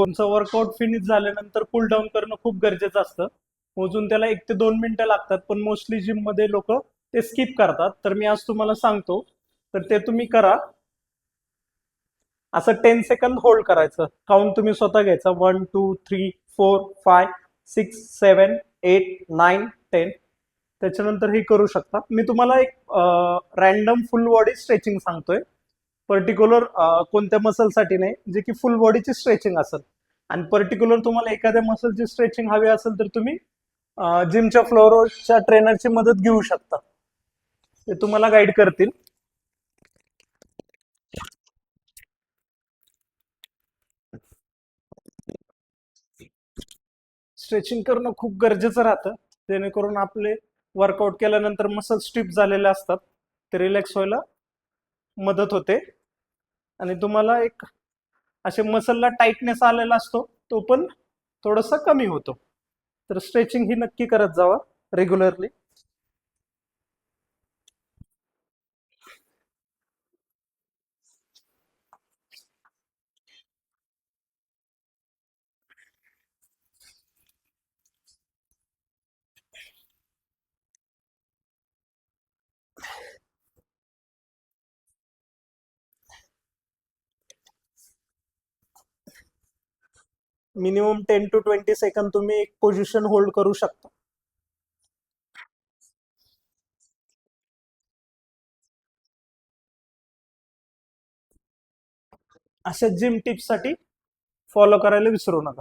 तुमचं workout finish झाल्यानंतर cool down करणं खूप गरजेचं असतं. मोजून त्याला 1 ते 2 मिनिटं लागतात, पण मोस्टली जिम मध्ये लोक ते स्किप करतात. तर मी आज तुम्हाला सांगतो, तर ते तुम्ही करा. असं 10 सेकंद होल्ड करायचं. काउंट तुम्ही स्वतः घ्यायचा, 1, 2, 3, 4, 5, 6, 7, 8, 9, 10. त्याच्यानंतर हे करू शकता. मी तुम्हाला एक रॅन्डम फुल बॉडी स्ट्रेचिंग सांगतोय. पर्टिक्युलर कोणत्या मसलसाठी नाही, जे की फुल बॉडीची स्ट्रेचिंग असेल. आणि पर्टिक्युलर तुम्हाला एखाद्या मसलची स्ट्रेचिंग हवी असेल तर तुम्ही जिमच्या फ्लोअरच्या ट्रेनरची मदत घेऊ शकता. ते तुम्हाला गाईड करतील. स्ट्रेचिंग करणं खूप गरजेचं राहतं, जेणेकरून आपले वर्कआउट केल्यानंतर मसल स्टिफ झालेले असतात, ते रिलॅक्स व्हायला मदत होते. आणि तुम्हाला एक असे मसलला टाईटनेस आलेला असतो, तो पण थोडासा कमी होतो. तर स्ट्रेचिंग ही नक्की करत जावा रेग्युलरली. मिनिमम 10 to 20 सेकंद तुम्ही एक पोझिशन होल्ड करू शकता. अशा जिम टिप्ससाठी फॉलो करायला विसरू नका.